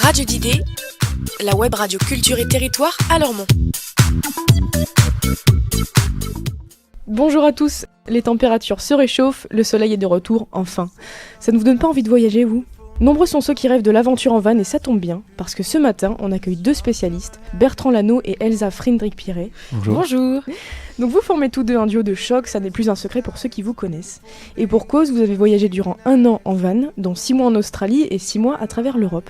Radio d'idées, la web radio culture et territoire à Lormont. Bonjour à tous, les températures se réchauffent, le soleil est de retour, enfin. Ça ne vous donne pas envie de voyager, vous ? Nombreux sont ceux qui rêvent de l'aventure en van et ça tombe bien, parce que ce matin, on accueille deux spécialistes, Bertrand Lano et Elsa Friedrich-Piret. Bonjour. Donc vous formez tous deux un duo de choc, ça n'est plus un secret pour ceux qui vous connaissent. Et pour cause, vous avez voyagé durant 1 an en van, dont 6 mois en Australie et 6 mois à travers l'Europe.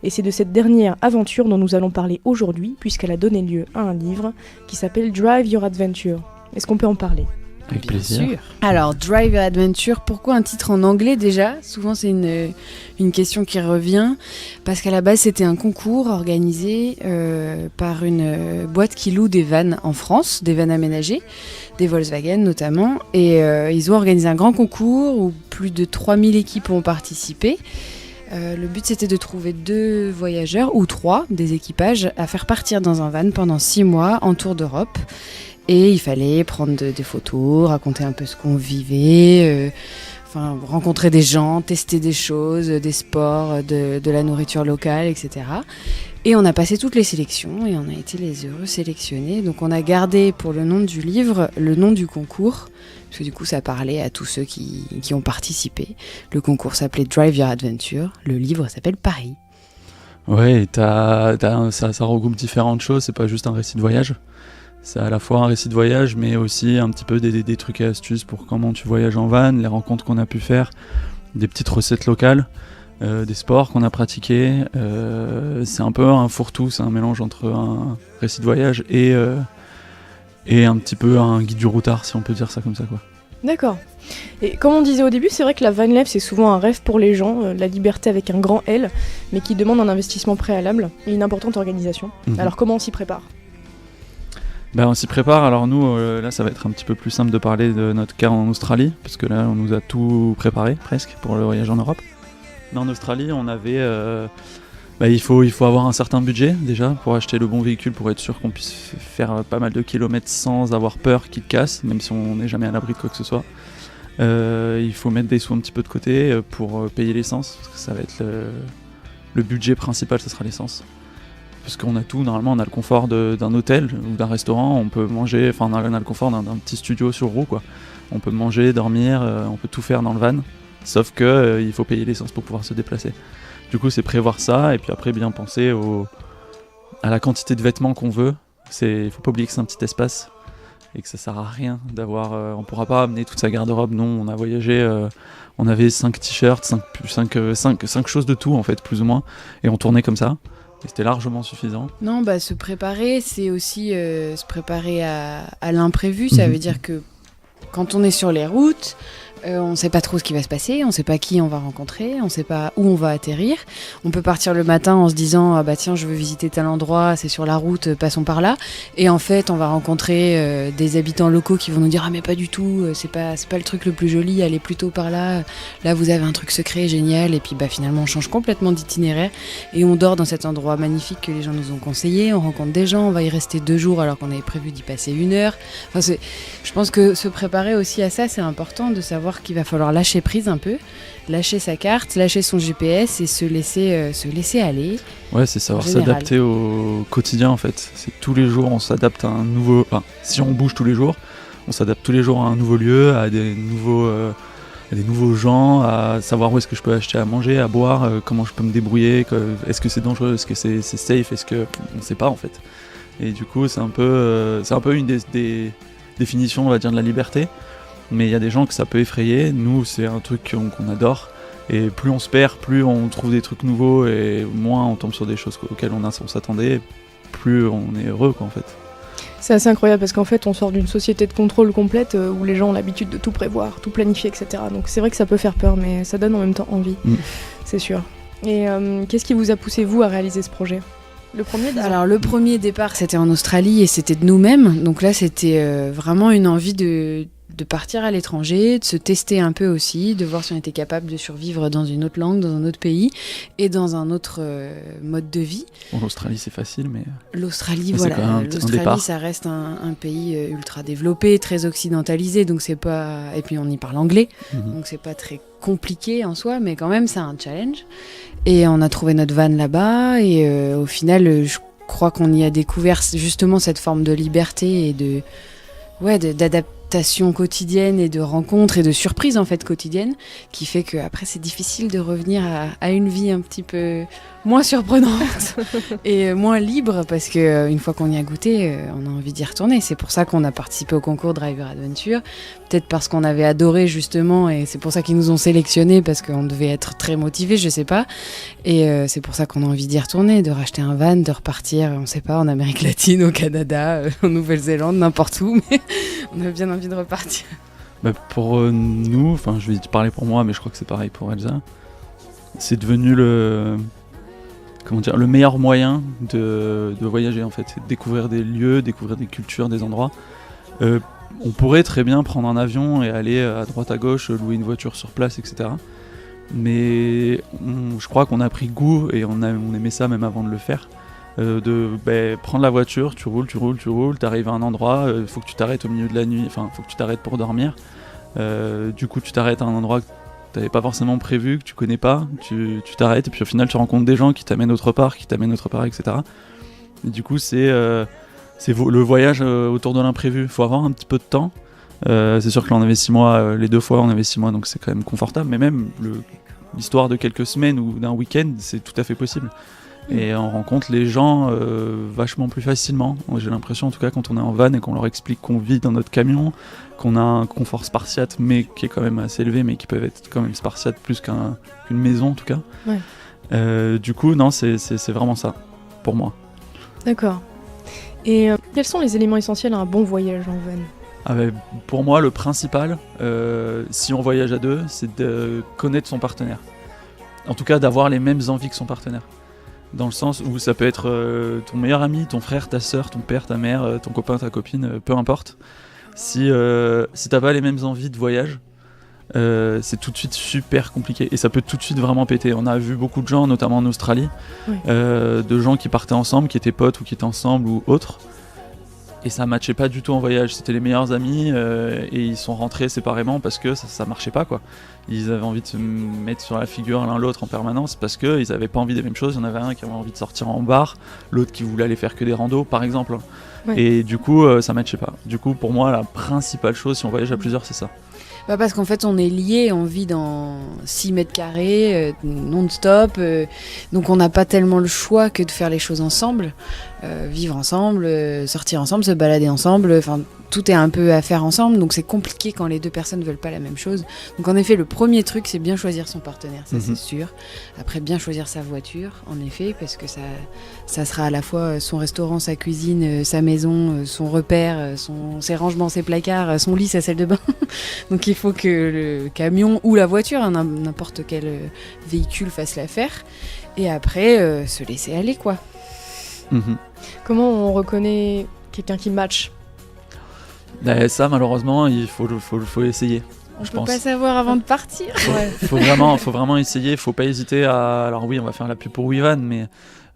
Et c'est de cette dernière aventure dont nous allons parler aujourd'hui, puisqu'elle a donné lieu à un livre qui s'appelle Drive Your Adventure. Est-ce qu'on peut en parler ? Avec plaisir. Sûr. Alors, Drive Your Adventure, pourquoi un titre en anglais déjà ? Souvent, c'est une question qui revient. Parce qu'à la base, c'était un concours organisé par une boîte qui loue des vannes en France, des vannes aménagées, des Volkswagen notamment. Et ils ont organisé un grand concours où plus de 3000 équipes ont participé. Le but, c'était de trouver 2 voyageurs, ou 3, des équipages, à faire partir dans un van pendant 6 mois en tour d'Europe. Et il fallait prendre des photos, raconter un peu ce qu'on vivait, rencontrer des gens, tester des choses, des sports, de la nourriture locale, etc. Et on a passé toutes les sélections et on a été les heureux sélectionnés. Donc on a gardé pour le nom du livre le nom du concours, parce que du coup ça parlait à tous ceux qui ont participé. Le concours s'appelait Drive Your Adventure, le livre s'appelle Paris. Ouais, ça regroupe différentes choses, c'est pas juste un récit de voyage. C'est à la fois un récit de voyage, mais aussi un petit peu des trucs et astuces pour comment tu voyages en van, les rencontres qu'on a pu faire, des petites recettes locales, des sports qu'on a pratiqués. C'est un peu un fourre-tout, c'est un mélange entre un récit de voyage et un petit peu un guide du routard, si on peut dire ça comme ça, quoi. D'accord. Et comme on disait au début, c'est vrai que la van life, c'est souvent un rêve pour les gens, la liberté avec un grand L, mais qui demande un investissement préalable et une importante organisation. Alors comment on s'y prépare ? On s'y prépare, alors nous, là ça va être un petit peu plus simple de parler de notre cas en Australie, parce que là on nous a tout préparé presque pour le voyage en Europe. Mais en Australie on avait, il faut avoir un certain budget déjà pour acheter le bon véhicule, pour être sûr qu'on puisse faire pas mal de kilomètres sans avoir peur qu'il casse, même si on n'est jamais à l'abri de quoi que ce soit. Il faut mettre des sous un petit peu de côté pour payer l'essence, parce que ça va être le budget principal, ce sera l'essence. Parce qu'on a tout, normalement on a le confort d'un hôtel ou d'un restaurant, on peut manger, on a le confort d'un petit studio sur roue, quoi. On peut manger, dormir, on peut tout faire dans le van, sauf que il faut payer l'essence pour pouvoir se déplacer. Du coup c'est prévoir ça, et puis après bien penser à la quantité de vêtements qu'on veut. Il faut pas oublier que c'est un petit espace, et que ça sert à rien d'avoir... on pourra pas amener toute sa garde-robe, non, on a voyagé... on avait 5 t-shirts, 5 choses de tout en fait, plus ou moins, et on tournait comme ça. Et c'était largement suffisant. Non, se préparer, c'est aussi se préparer à l'imprévu. Ça veut dire que quand on est sur les routes, on ne sait pas trop ce qui va se passer, on ne sait pas qui on va rencontrer, on ne sait pas où on va atterrir. On peut partir le matin en se disant tiens, je veux visiter tel endroit, c'est sur la route, passons par là. Et en fait, on va rencontrer des habitants locaux qui vont nous dire mais pas du tout, c'est pas le truc le plus joli, allez plutôt par là. Là, vous avez un truc secret, génial. Et puis finalement, on change complètement d'itinéraire et on dort dans cet endroit magnifique que les gens nous ont conseillé. On rencontre des gens, on va y rester 2 jours alors qu'on avait prévu d'y passer 1 heure. Je pense que se préparer aussi à ça, c'est important de savoir qu'il va falloir lâcher prise un peu, lâcher sa carte, lâcher son GPS et se laisser aller. Ouais, c'est savoir s'adapter au quotidien en fait. C'est tous les jours on s'adapte à un nouveau... si on bouge tous les jours, on s'adapte tous les jours à un nouveau lieu, à des nouveaux gens, à savoir où est-ce que je peux acheter à manger, à boire, comment je peux me débrouiller, est-ce que c'est dangereux, est-ce que c'est safe, est-ce que... On sait pas en fait. Et du coup c'est un peu une des définitions, on va dire, de la liberté. Mais il y a des gens que ça peut effrayer. Nous, c'est un truc qu'on adore. Et plus on se perd, plus on trouve des trucs nouveaux et moins on tombe sur des choses auxquelles on s'attendait, plus on est heureux, quoi, en fait. C'est assez incroyable parce qu'en fait, on sort d'une société de contrôle complète où les gens ont l'habitude de tout prévoir, tout planifier, etc. Donc c'est vrai que ça peut faire peur, mais ça donne en même temps envie, c'est sûr. Et qu'est-ce qui vous a poussé, vous, à réaliser ce projet ? Le premier départ, c'était en Australie et c'était de nous-mêmes. Donc là, c'était vraiment une envie de de partir à l'étranger, de se tester un peu aussi, de voir si on était capable de survivre dans une autre langue, dans un autre pays et dans un autre mode de vie. Bon, l'Australie, c'est facile, mais... L'Australie, Mais c'est quand même un l'Australie, départ. ça reste un pays ultra développé, très occidentalisé, donc c'est pas... Et puis on y parle anglais, donc c'est pas très compliqué en soi, mais quand même c'est un challenge. Et on a trouvé notre van là-bas, et au final, je crois qu'on y a découvert justement cette forme de liberté et d'adaptation quotidienne et de rencontres et de surprises en fait quotidiennes, qui fait qu'après c'est difficile de revenir à une vie un petit peu moins surprenante et moins libre, parce que une fois qu'on y a goûté, on a envie d'y retourner. C'est pour ça qu'on a participé au concours Driver Adventure, peut-être parce qu'on avait adoré justement, et c'est pour ça qu'ils nous ont sélectionnés, parce qu'on devait être très motivés, je sais pas, et c'est pour ça qu'on a envie d'y retourner, de racheter un van, de repartir, on sait pas, en Amérique latine, au Canada, en Nouvelle-Zélande, n'importe où, mais on a bien envie de repartir. Bah, pour nous, enfin je vais parler pour moi, mais je crois que c'est pareil pour Elsa, c'est devenu le meilleur moyen de voyager en fait, c'est de découvrir des lieux, découvrir des cultures, des endroits. On pourrait très bien prendre un avion et aller à droite à gauche, louer une voiture sur place, etc. Mais je crois qu'on a pris goût, et on aimait ça même avant de le faire, prendre la voiture, tu roules, t'arrives à un endroit, faut que tu t'arrêtes au milieu de la nuit, enfin faut que tu t'arrêtes pour dormir. Du coup tu t'arrêtes à un endroit que t'avais pas forcément prévu, que tu connais pas, tu t'arrêtes, et puis au final tu rencontres des gens qui t'amènent autre part, etc. Et du coup c'est le voyage autour de l'imprévu. Faut avoir un petit peu de temps. C'est sûr que là on avait 6 mois, les 2 fois on avait 6 mois, donc c'est quand même confortable, mais même l'histoire de quelques semaines ou d'un week-end, c'est tout à fait possible. Et on rencontre les gens vachement plus facilement. J'ai l'impression en tout cas quand on est en van et qu'on leur explique qu'on vit dans notre camion, qu'on a un confort spartiate mais qui est quand même assez élevé, mais qui peut être quand même spartiate plus qu'une maison en tout cas. Ouais. Du coup non, c'est vraiment ça pour moi. D'accord. Et quels sont les éléments essentiels à un bon voyage en van ? Pour moi le principal, si on voyage à deux, c'est de connaître son partenaire. En tout cas d'avoir les mêmes envies que son partenaire. Dans le sens où ça peut être ton meilleur ami, ton frère, ta sœur, ton père, ta mère, ton copain, ta copine, peu importe. Si t'as pas les mêmes envies de voyage, c'est tout de suite super compliqué, et ça peut tout de suite vraiment péter. On a vu beaucoup de gens, notamment en Australie, de gens qui partaient ensemble, qui étaient potes ou qui étaient ensemble ou autres, et ça matchait pas du tout en voyage. C'était les meilleurs amis, et ils sont rentrés séparément parce que ça marchait pas quoi. Ils avaient envie de se mettre sur la figure l'un l'autre en permanence parce qu'ils avaient pas envie des mêmes choses. Il y en avait un qui avait envie de sortir en bar, l'autre qui voulait aller faire que des randos par exemple. Ouais. Et du coup ça matchait pas. Du coup pour moi la principale chose si on voyage à plusieurs, c'est ça. Parce qu'en fait on est liés, on vit dans 6 mètres carrés non-stop, donc on n'a pas tellement le choix que de faire les choses ensemble, vivre ensemble, sortir ensemble, se balader ensemble, enfin tout est un peu à faire ensemble, donc c'est compliqué quand les deux personnes veulent pas la même chose. Donc en effet le premier truc c'est bien choisir son partenaire, ça c'est sûr. Après bien choisir sa voiture en effet, parce que ça sera à la fois son restaurant, sa cuisine, sa maison, son repère, ses rangements, ses placards, son lit, sa salle de bain. Donc il faut que le camion ou la voiture, n'importe quel véhicule fasse l'affaire, et après se laisser aller quoi. Comment on reconnaît quelqu'un qui match ? Ça malheureusement il faut essayer. On je peut pense. pas savoir avant de partir. Faut vraiment essayer, faut pas hésiter à... Alors oui on va faire la pub pour WeVan, mais...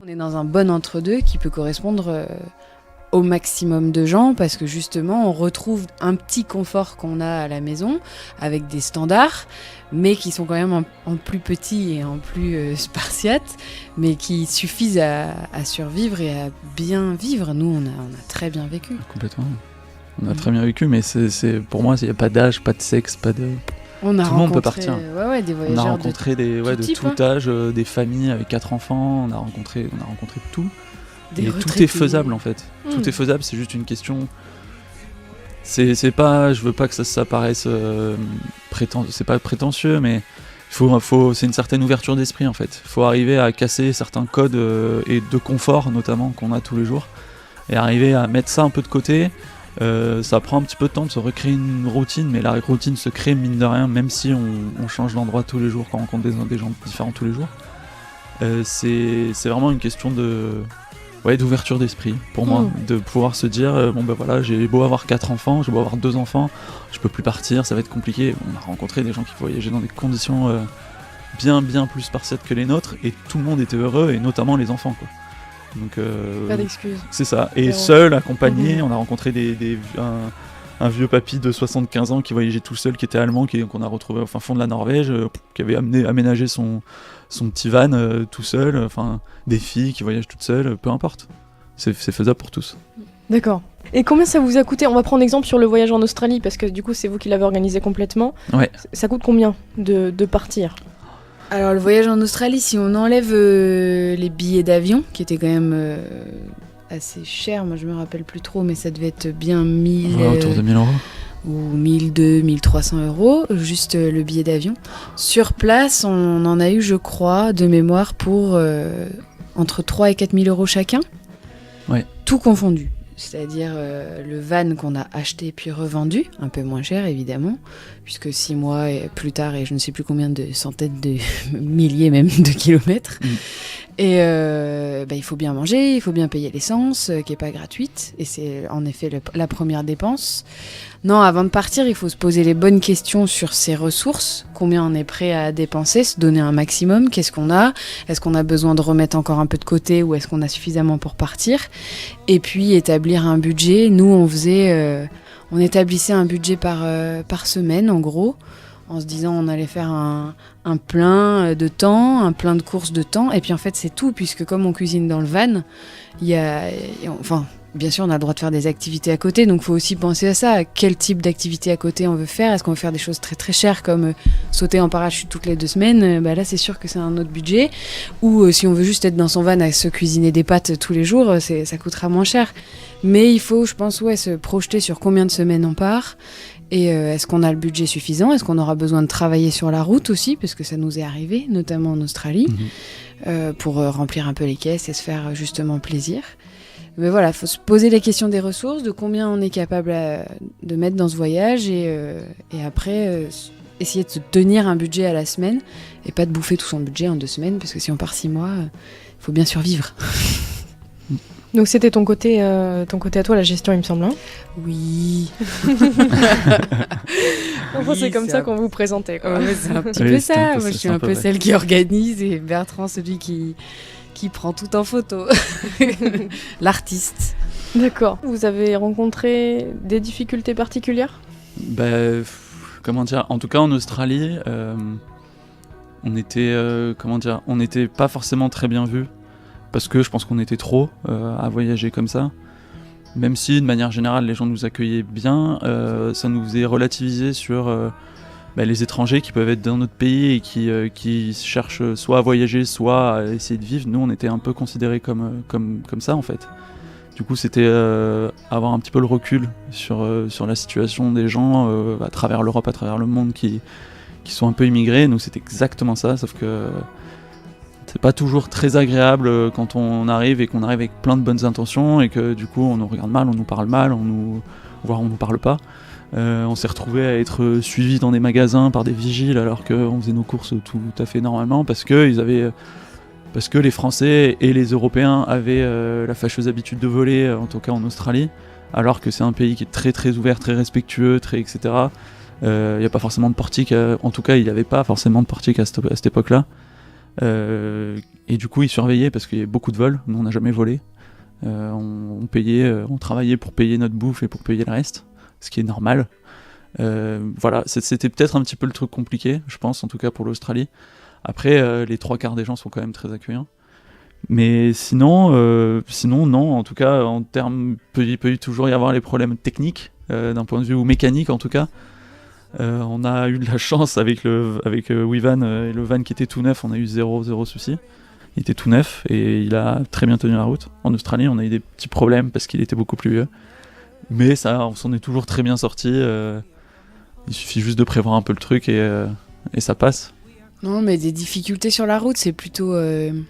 On est dans un bon entre-deux qui peut correspondre au maximum de gens, parce que justement on retrouve un petit confort qu'on a à la maison avec des standards, mais qui sont quand même en plus petit et en plus spartiates, mais qui suffisent à survivre et à bien vivre. Nous on a très bien vécu. Complètement. On a très bien vécu, mais c'est pour moi il n'y a pas d'âge, pas de sexe, pas de... On a tout le monde peut partir. Des On a voyageurs rencontré de tout âge, des familles avec 4 enfants, on a rencontré tout. Et tout est faisable en fait. Tout est faisable, c'est juste une question. C'est pas, je veux pas que ça paraisse c'est pas prétentieux, mais c'est une certaine ouverture d'esprit en fait. Faut arriver à casser certains codes et de confort notamment qu'on a tous les jours, et arriver à mettre ça un peu de côté. Ça prend un petit peu de temps de se recréer une routine, mais la routine se crée mine de rien, même si on change d'endroit tous les jours, quand on rencontre des gens différents tous les jours. C'est vraiment une question d'ouverture d'esprit pour moi, de pouvoir se dire bon bah voilà, j'ai beau avoir 4 enfants, j'ai beau avoir 2 enfants, je peux plus partir, ça va être compliqué. On a rencontré des gens qui voyageaient dans des conditions bien plus spartiates que les nôtres et tout le monde était heureux et notamment les enfants quoi. Donc Pas d'excuses. c'est ça. Et seul, accompagné, on a rencontré un vieux papy de 75 ans qui voyageait tout seul, qui était allemand, qu'on a retrouvé au fin fond de la Norvège, qui avait aménagé son petit van tout seul, enfin des filles qui voyagent toutes seules, peu importe. C'est faisable pour tous. D'accord. Et combien ça vous a coûté ? On va prendre exemple sur le voyage en Australie, parce que du coup c'est vous qui l'avez organisé complètement. Ouais. Ça coûte combien de partir ? Alors le voyage en Australie, si on enlève les billets d'avion, qui étaient quand même assez chers, moi je me rappelle plus trop, mais ça devait être bien 1000... autour de 1000 euros. Ou 1200, 1300 euros, juste le billet d'avion. Sur place, on en a eu, je crois, de mémoire, pour entre 3 et 4 000 euros chacun. Ouais. Tout confondu. C'est-à-dire le van qu'on a acheté puis revendu, un peu moins cher évidemment, puisque 6 mois plus tard et je ne sais plus combien de centaines de milliers même de kilomètres. Et il faut bien manger, il faut bien payer l'essence qui n'est pas gratuite, et c'est en effet la première dépense. Non, avant de partir, il faut se poser les bonnes questions sur ses ressources, combien on est prêt à dépenser, se donner un maximum, qu'est-ce qu'on a, est-ce qu'on a besoin de remettre encore un peu de côté ou est-ce qu'on a suffisamment pour partir, et puis établir un budget. Nous, on établissait un budget par semaine en gros, en se disant on allait faire un plein de temps, un plein de courses de temps, et puis en fait c'est tout, puisque comme on cuisine dans le van, bien sûr on a le droit de faire des activités à côté, donc il faut aussi penser à ça, à quel type d'activité à côté on veut faire. Est-ce qu'on veut faire des choses très très chères comme sauter en parachute toutes les 2 semaines, là c'est sûr que c'est un autre budget, ou si on veut juste être dans son van à se cuisiner des pâtes tous les jours, ça coûtera moins cher. Mais il faut, je pense, se projeter sur combien de semaines on part. Et est-ce qu'on a le budget suffisant ? Est-ce qu'on aura besoin de travailler sur la route aussi ? Parce que ça nous est arrivé, notamment en Australie, pour remplir un peu les caisses et se faire justement plaisir. Mais voilà, il faut se poser la question des ressources, de combien on est capable de mettre dans ce voyage, et après essayer de se tenir un budget à la semaine et pas de bouffer tout son budget en 2 semaines, parce que si on part 6 mois, il faut bien survivre. Donc c'était ton côté à toi, la gestion, il me semble. Hein ? Oui. Enfin, c'est comme ça qu'on vous présentait, quoi. Ouais, c'est un petit peu ça. Moi, je suis un peu vrai. celle qui organise, et Bertrand, celui qui prend tout en photo. L'artiste. D'accord. Vous avez rencontré des difficultés particulières ? Comment dire ? En tout cas en Australie, on n'était pas forcément très bien vus. Parce que je pense qu'on était trop à voyager comme ça. Même si, de manière générale, les gens nous accueillaient bien, ça nous faisait relativiser sur les étrangers qui peuvent être dans notre pays et qui cherchent soit à voyager, soit à essayer de vivre. Nous, on était un peu considérés comme ça, en fait. Du coup, c'était avoir un petit peu le recul sur la situation des gens à travers l'Europe, à travers le monde, qui sont un peu immigrés. Nous, c'était exactement ça, sauf que c'est pas toujours très agréable quand on arrive et qu'on arrive avec plein de bonnes intentions et que du coup on nous regarde mal, on nous parle mal, voire on nous parle pas. On s'est retrouvé à être suivis dans des magasins par des vigiles alors qu'on faisait nos courses tout à fait normalement parce que les Français et les Européens avaient la fâcheuse habitude de voler, en tout cas en Australie, alors que c'est un pays qui est très très ouvert, très respectueux, etc. Il n'y a pas forcément de portique, en tout cas il n'y avait pas forcément de portique à cette époque-là. Et du coup ils surveillaient parce qu'il y avait beaucoup de vols. Nous on n'a jamais volé, on travaillait pour payer notre bouffe et pour payer le reste, ce qui est normal. Voilà, c'était peut-être un petit peu le truc compliqué, je pense, en tout cas pour l'Australie. Après les 3/4 des gens sont quand même très accueillants, mais sinon non, en tout cas en termes, il peut toujours y avoir les problèmes techniques d'un point de vue, ou mécanique en tout cas. On a eu de la chance avec WeVan et le van qui était tout neuf, on a eu zéro souci. Il était tout neuf et il a très bien tenu la route. En Australie, on a eu des petits problèmes parce qu'il était beaucoup plus vieux. Mais ça, on s'en est toujours très bien sorti. Il suffit juste de prévoir un peu le truc et ça passe. Non, mais des difficultés sur la route, c'est plutôt... je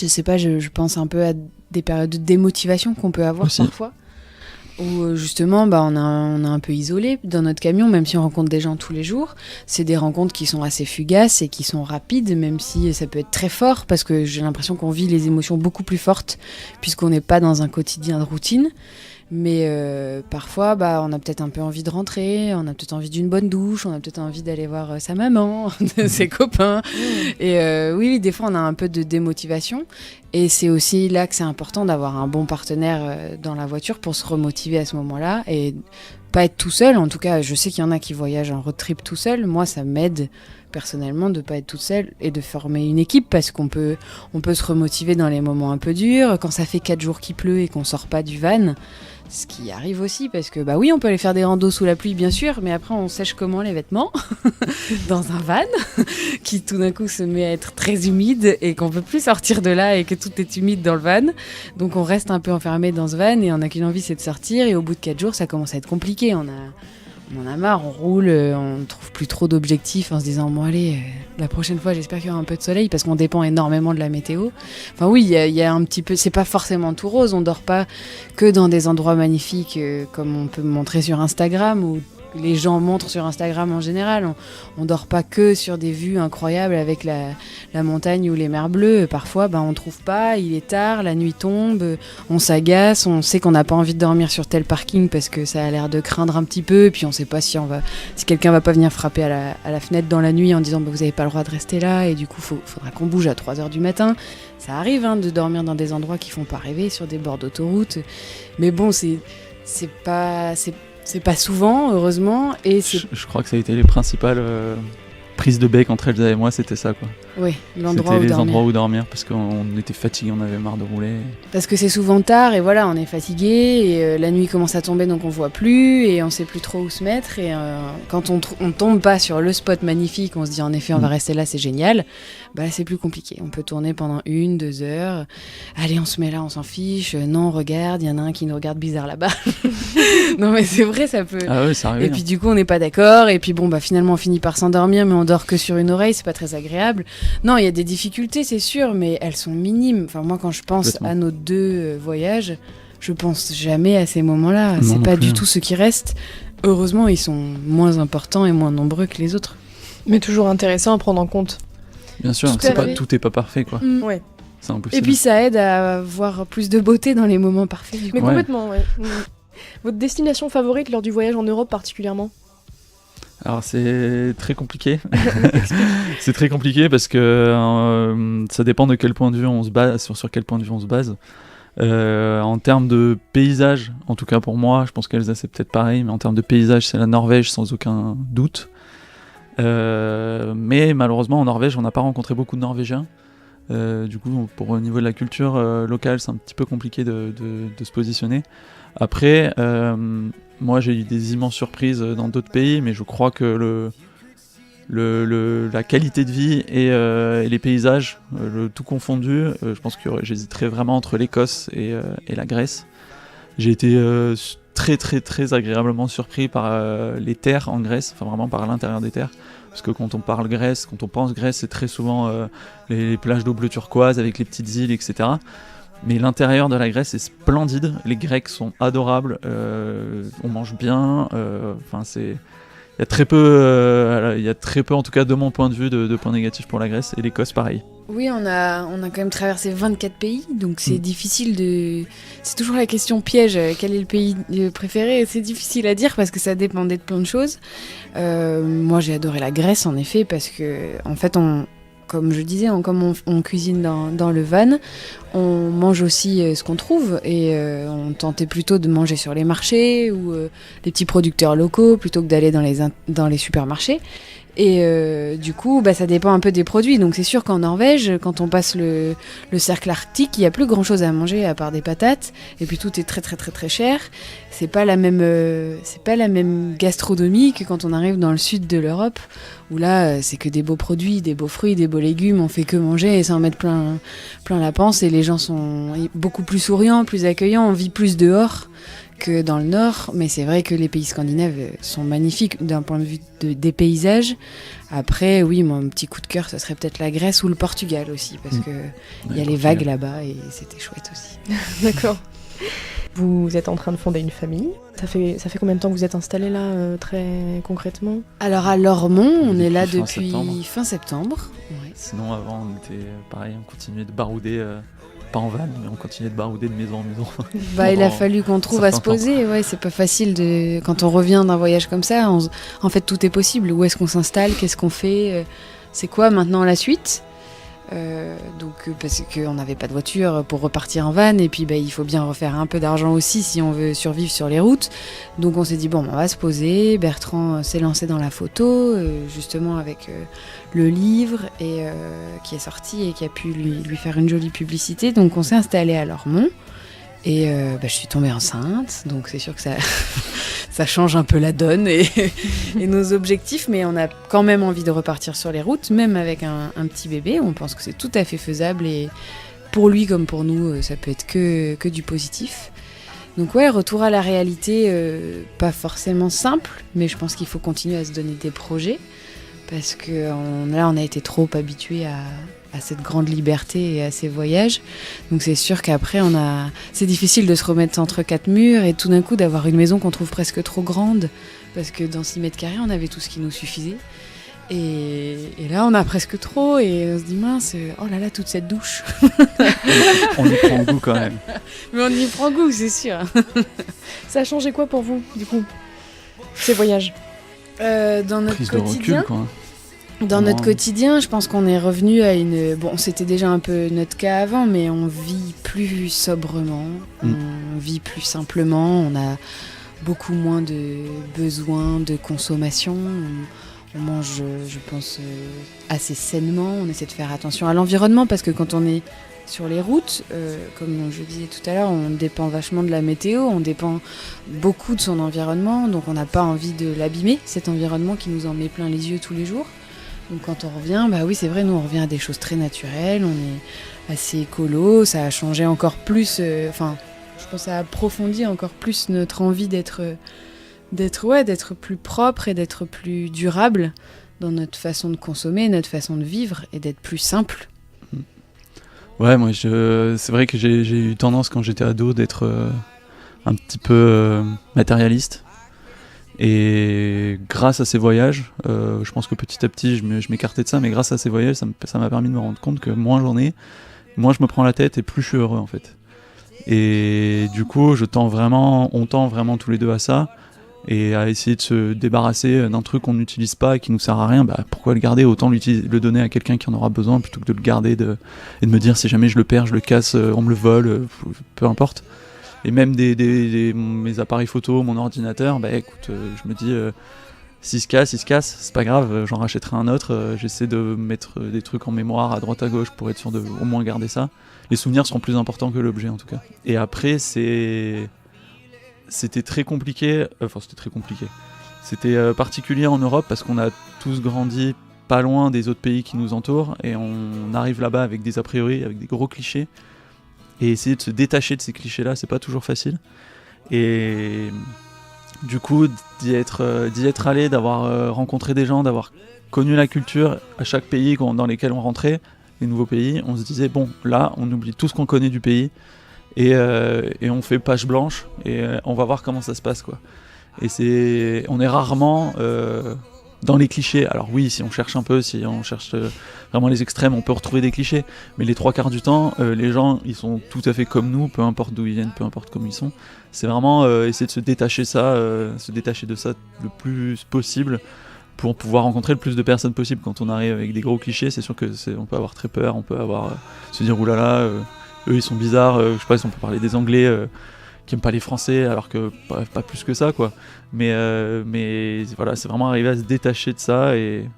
sais pas, je pense un peu à des périodes de démotivation qu'on peut avoir aussi. Parfois. où justement on est un peu isolé dans notre camion, même si on rencontre des gens tous les jours. C'est des rencontres qui sont assez fugaces et qui sont rapides, même si ça peut être très fort, parce que j'ai l'impression qu'on vit les émotions beaucoup plus fortes puisqu'on n'est pas dans un quotidien de routine. Mais parfois, on a peut-être un peu envie de rentrer, on a peut-être envie d'une bonne douche, on a peut-être envie d'aller voir sa maman, ses copains. Et oui, des fois, on a un peu de démotivation. Et c'est aussi là que c'est important d'avoir un bon partenaire dans la voiture pour se remotiver à ce moment-là et pas être tout seul. En tout cas, je sais qu'il y en a qui voyagent en road trip tout seul. Moi, ça m'aide personnellement de pas être toute seule et de former une équipe parce qu'on peut se remotiver dans les moments un peu durs. Quand ça fait 4 jours qu'il pleut et qu'on sort pas du van, ce qui arrive aussi parce que oui, on peut aller faire des randos sous la pluie bien sûr, mais après on sèche comment les vêtements dans un van qui tout d'un coup se met à être très humide et qu'on peut plus sortir de là et que tout est humide dans le van. Donc on reste un peu enfermé dans ce van et on n'a qu'une envie, c'est de sortir, et au bout de 4 jours ça commence à être compliqué. On en a marre, on roule, on ne trouve plus trop d'objectifs en se disant bon allez, la prochaine fois j'espère qu'il y aura un peu de soleil, parce qu'on dépend énormément de la météo. Enfin oui, il y a un petit peu, c'est pas forcément tout rose, on dort pas que dans des endroits magnifiques comme on peut montrer sur Instagram ou les gens montrent sur Instagram en général. On dort pas que sur des vues incroyables avec la montagne ou les mers bleues. Parfois, on trouve pas, il est tard, la nuit tombe, on s'agace, on sait qu'on n'a pas envie de dormir sur tel parking parce que ça a l'air de craindre un petit peu, et puis on sait pas si quelqu'un va pas venir frapper à la fenêtre dans la nuit en disant vous avez pas le droit de rester là, et du coup faudra qu'on bouge à 3h du matin. Ça arrive de dormir dans des endroits qui font pas rêver, sur des bords d'autoroute. Mais bon, c'est pas souvent, heureusement. Et je crois que ça a été les principales prises de bec entre Elsa et moi, c'était ça, quoi. Oui, endroits où dormir, parce qu'on était fatigués, on avait marre de rouler. Parce que c'est souvent tard, et voilà, on est fatigué, et la nuit commence à tomber, donc on voit plus, et on sait plus trop où se mettre. Et quand on tombe pas sur le spot magnifique, on se dit en effet on va rester là, c'est génial. C'est plus compliqué. On peut tourner pendant 1-2 heures. Allez, on se met là, on s'en fiche. Non, regarde, il y en a un qui nous regarde bizarre là-bas. Non mais c'est vrai, ça peut. Ah ouais, ça arrive. Et puis du coup, on n'est pas d'accord. Et puis finalement, on finit par s'endormir, mais on dort que sur une oreille. C'est pas très agréable. Non, il y a des difficultés, c'est sûr, mais elles sont minimes. Enfin, moi, quand je pense à nos 2 voyages, je pense jamais à ces moments-là. C'est pas du tout ce qui reste. Heureusement, ils sont moins importants et moins nombreux que les autres. Mais toujours intéressant à prendre en compte. Bien sûr, tout est pas parfait, quoi. Ouais. C'est impossible. Et puis ça aide à avoir plus de beauté dans les moments parfaits. Mais complètement, ouais. Votre destination favorite lors du voyage en Europe particulièrement ? Alors c'est très compliqué. C'est très compliqué parce que ça dépend de quel point de vue on se base, sur quel point de vue on se base. En termes de paysage, en tout cas pour moi, je pense qu'Elsa c'est peut-être pareil, mais en termes de paysage, c'est la Norvège sans aucun doute. Mais malheureusement en Norvège on n'a pas rencontré beaucoup de Norvégiens, du coup au niveau de la culture locale c'est un petit peu compliqué de se positionner. Après moi j'ai eu des immenses surprises dans d'autres pays, mais je crois que la qualité de vie et les paysages, tout confondu, je pense que j'hésiterais vraiment entre l'Écosse et la Grèce. J'ai été très très très agréablement surpris par les terres en Grèce, enfin vraiment par l'intérieur des terres, parce que quand on parle Grèce, quand on pense Grèce, c'est très souvent les plages d'eau bleu turquoise avec les petites îles, etc. Mais l'intérieur de la Grèce est splendide, les Grecs sont adorables, on mange bien, il y a très peu en tout cas de mon point de vue de points négatifs pour la Grèce, et l'Écosse pareil. Oui, on a quand même traversé 24 pays, donc c'est difficile de... C'est toujours la question piège, quel est le pays préféré ? C'est difficile à dire parce que ça dépendait de plein de choses. Moi j'ai adoré la Grèce en effet, parce que en fait comme je disais, comme on cuisine dans le van, on mange aussi ce qu'on trouve, et on tentait plutôt de manger sur les marchés ou les petits producteurs locaux plutôt que d'aller dans les supermarchés. Et du coup, ça dépend un peu des produits. Donc c'est sûr qu'en Norvège, quand on passe le cercle arctique, il n'y a plus grand chose à manger à part des patates. Et puis tout est très très très très cher. C'est pas la même gastronomie que quand on arrive dans le sud de l'Europe, où là c'est que des beaux produits, des beaux fruits, des beaux légumes. On fait que manger et s'en mettre plein la panse. Et les gens sont beaucoup plus souriants, plus accueillants. On vit plus dehors que dans le nord, mais c'est vrai que les pays scandinaves sont magnifiques d'un point de vue des paysages. Après, oui, mon petit coup de cœur, ça serait peut-être la Grèce ou le Portugal aussi, parce que il y a les vagues là-bas et c'était chouette aussi. D'accord. Vous êtes en train de fonder une famille. Ça fait combien de temps que vous êtes installés là, très concrètement ? Alors à Lormont, on est là Depuis depuis fin fin septembre. Ouais. Sinon, avant, on était pareil, on continuait de barouder, pas en van, mais on continuait de barouder de maison en maison. Bah, il a Pendant fallu qu'on trouve à se certain temps. poser. Ouais, c'est pas facile quand on revient d'un voyage comme ça. En fait, tout est possible. Où est-ce qu'on s'installe ? Qu'est-ce qu'on fait ? C'est quoi maintenant la suite ? Parce qu'on n'avait pas de voiture pour repartir en van, et puis il faut bien refaire un peu d'argent aussi si on veut survivre sur les routes. Donc on s'est dit on va se poser. Bertrand s'est lancé dans la photo, justement avec le livre qui est sorti et qui a pu lui faire une jolie publicité. Donc on s'est installé à Lormont et je suis tombée enceinte, donc c'est sûr que ça change un peu la donne et nos objectifs, mais on a quand même envie de repartir sur les routes, même avec un petit bébé. On pense que c'est tout à fait faisable et pour lui comme pour nous, ça peut être que du positif. Donc ouais, retour à la réalité, pas forcément simple, mais je pense qu'il faut continuer à se donner des projets parce que là on a été trop habitués à cette grande liberté et à ces voyages. Donc c'est sûr qu'après, c'est difficile de se remettre entre quatre murs et tout d'un coup d'avoir une maison qu'on trouve presque trop grande parce que dans 6 mètres carrés, on avait tout ce qui nous suffisait. Et là, on a presque trop et on se dit mince, oh là là, toute cette douche. On y prend goût quand même. Mais on y prend goût, c'est sûr. Ça a changé quoi pour vous, du coup, ces voyages ? Dans notre Prise de quotidien. recul, quoi. Dans notre quotidien, je pense qu'on est revenu à une... Bon, c'était déjà un peu notre cas avant, mais on vit plus sobrement, on vit plus simplement, on a beaucoup moins de besoins de consommation, on mange, je pense, assez sainement, on essaie de faire attention à l'environnement, parce que quand on est sur les routes, comme je disais tout à l'heure, on dépend vachement de la météo, on dépend beaucoup de son environnement, donc on n'a pas envie de l'abîmer, cet environnement qui nous en met plein les yeux tous les jours. Donc quand on revient, oui c'est vrai, nous on revient à des choses très naturelles, on est assez écolo, ça a changé encore plus, je pense que ça a approfondi encore plus notre envie d'être plus propre et d'être plus durable dans notre façon de consommer, notre façon de vivre et d'être plus simple. Ouais, moi c'est vrai que j'ai eu tendance quand j'étais ado d'être un petit peu matérialiste. Et grâce à ces voyages, je pense que petit à petit je m'écartais de ça, mais grâce à ces voyages, ça m'a permis de me rendre compte que moins j'en ai, moins je me prends la tête et plus je suis heureux en fait. Et du coup, on tend vraiment tous les deux à ça, et à essayer de se débarrasser d'un truc qu'on n'utilise pas et qui nous sert à rien. Pourquoi le garder ? Autant le donner à quelqu'un qui en aura besoin plutôt que de le garder et de me dire si jamais je le perds, je le casse, on me le vole, peu importe. Et même mes appareils photo, mon ordinateur, écoute, je me dis, s'il se casse, c'est pas grave, j'en rachèterai un autre, j'essaie de mettre des trucs en mémoire à droite à gauche pour être sûr de au moins garder ça. Les souvenirs seront plus importants que l'objet en tout cas. Et après, c'était très compliqué, c'était particulier en Europe parce qu'on a tous grandi pas loin des autres pays qui nous entourent et on arrive là-bas avec des a priori, avec des gros clichés. Et essayer de se détacher de ces clichés-là, c'est pas toujours facile. Et du coup, d'y être allé, d'avoir rencontré des gens, d'avoir connu la culture à chaque pays dans lesquels on rentrait, les nouveaux pays, on se disait, bon, là, on oublie tout ce qu'on connaît du pays et on fait page blanche et on va voir comment ça se passe, quoi. Et on est rarement dans les clichés. Alors oui, si on cherche un peu, si on cherche vraiment les extrêmes, on peut retrouver des clichés, mais les 3/4 du temps, les gens, ils sont tout à fait comme nous, peu importe d'où ils viennent, peu importe comment ils sont. C'est vraiment essayer de se détacher de ça le plus possible pour pouvoir rencontrer le plus de personnes possible. Quand on arrive avec des gros clichés, c'est sûr que on peut avoir très peur, on peut se dire oulala, eux ils sont bizarres, je sais pas si on peut parler des Anglais qui aiment pas les Français, alors que pas plus que ça, quoi. Mais voilà, c'est vraiment arriver à se détacher de ça et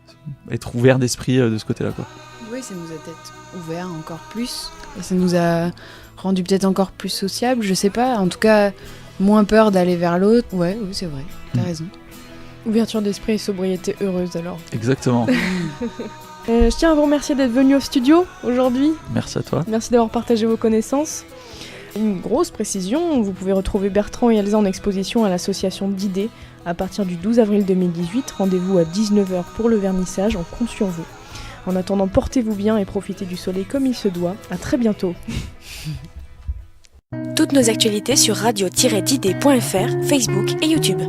être ouvert d'esprit de ce côté-là, quoi. Oui, ça nous a peut-être ouvert encore plus. Et ça nous a rendu peut-être encore plus sociables, je sais pas. En tout cas, moins peur d'aller vers l'autre. Ouais, oui, c'est vrai, t'as raison. Ouverture d'esprit et sobriété heureuse, alors. Exactement. Je tiens à vous remercier d'être venu au studio aujourd'hui. Merci à toi. Merci d'avoir partagé vos connaissances. Une grosse précision, vous pouvez retrouver Bertrand et Elsa en exposition à l'association d'idées à partir du 12 avril 2018. Rendez-vous à 19h pour le vernissage, on compte sur vous. En attendant, portez-vous bien et profitez du soleil comme il se doit. À très bientôt. Tout toutes nos actualités sur radio-didée.fr, Facebook et YouTube.